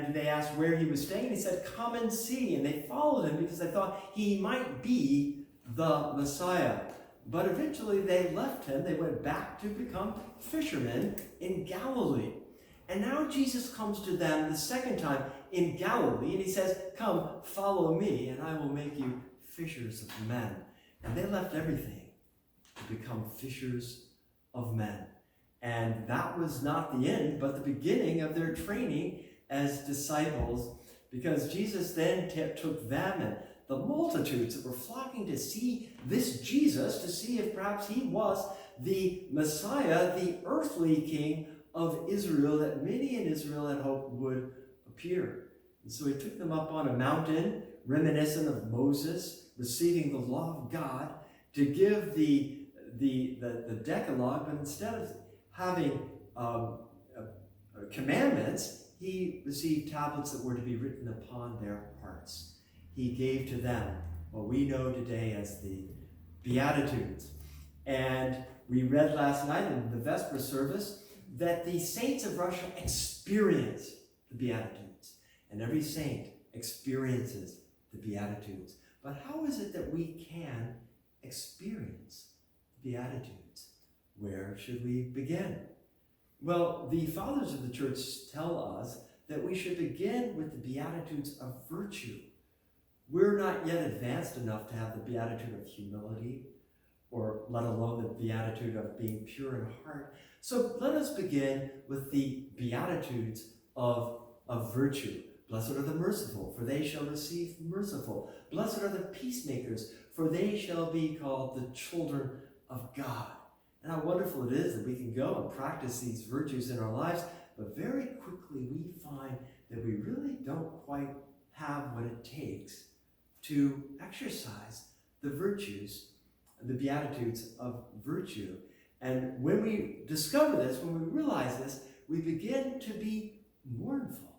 And they asked where he was staying. He said, "Come and see." And they followed him because they thought he might be the Messiah. But eventually they left him. They went back to become fishermen in Galilee. And now Jesus comes to them the second time in Galilee, and he says, "Come, follow me, and I will make you fishers of men." And they left everything to become fishers of men. And that was not the end, but the beginning of their training as disciples, because Jesus then took them and the multitudes that were flocking to see this Jesus, to see if perhaps he was the Messiah, the earthly king of Israel that many in Israel had hoped would appear. And so he took them up on a mountain, reminiscent of Moses receiving the law of God, to give the Decalogue, but instead of having commandments, he received tablets that were to be written upon their hearts. He gave to them what we know today as the Beatitudes. And we read last night in the Vesper service that the saints of Russia experience the Beatitudes. And every saint experiences the Beatitudes. But how is it that we can experience the Beatitudes? Where should we begin? Well, the fathers of the church tell us that we should begin with the Beatitudes of virtue. We're not yet advanced enough to have the Beatitude of humility, or let alone the Beatitude of being pure in heart. So let us begin with the Beatitudes of virtue. Blessed are the merciful, for they shall receive merciful. Blessed are the peacemakers, for they shall be called the children of God. And how wonderful it is that we can go and practice these virtues in our lives, but very quickly we find that we really don't quite have what it takes to exercise the virtues, the Beatitudes of virtue. And when we discover this, when we realize this, we begin to be mournful.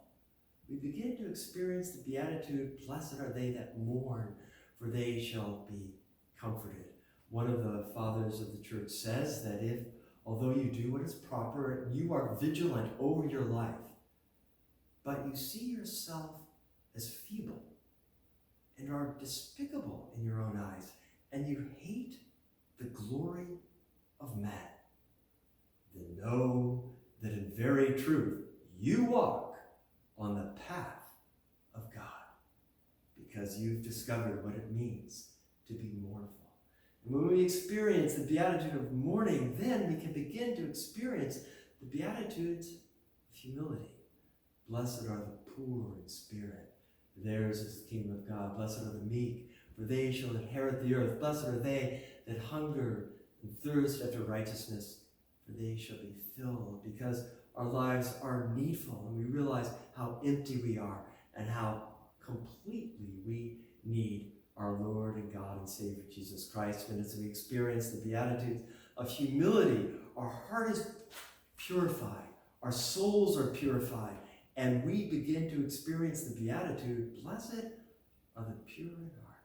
We begin to experience the Beatitude, "Blessed are they that mourn, for they shall be comforted." One of the fathers of the church says that if, although you do what is proper, you are vigilant over your life, but you see yourself as feeble and are despicable in your own eyes, and you hate the glory of man, then know that in very truth you walk on the path of God, because you've discovered what it means to be mournful. And when we experience the Beatitude of mourning, then we can begin to experience the Beatitudes of humility. Blessed are the poor in spirit, for theirs is the kingdom of God. Blessed are the meek, for they shall inherit the earth. Blessed are they that hunger and thirst after righteousness, for they shall be filled. Because our lives are needful, and we realize how empty we are and how completely we need our Lord and God and Savior Jesus Christ. And as we experience the Beatitudes of humility, our heart is purified, our souls are purified, and we begin to experience the Beatitude, "Blessed are the pure in heart,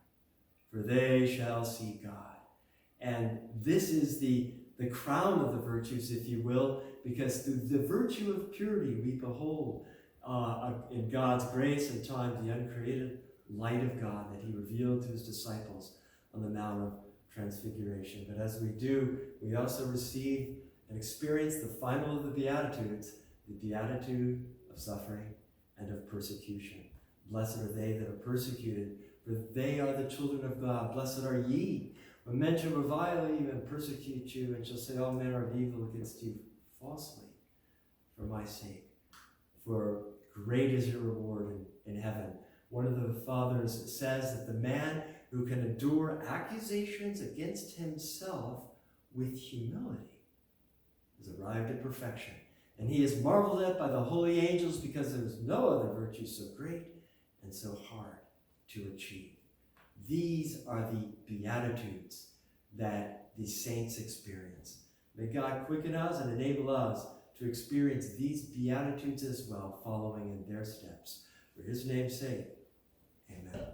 for they shall see God." And this is the crown of the virtues, if you will, because through the virtue of purity we behold in God's grace and time the uncreated light of God that he revealed to his disciples on the Mount of Transfiguration. But as we do, we also receive and experience the final of the Beatitudes, the Beatitude of suffering and of persecution. Blessed are they that are persecuted, for they are the children of God. Blessed are ye, when men shall revile you and persecute you, and shall say all manner of evil against you falsely for my sake. For great is your reward in heaven. One of the fathers says that the man who can endure accusations against himself with humility has arrived at perfection. And he is marveled at by the holy angels, because there is no other virtue so great and so hard to achieve. These are the Beatitudes that the saints experience. May God quicken us and enable us to experience these Beatitudes as well, following in their steps. For his name's sake, amen.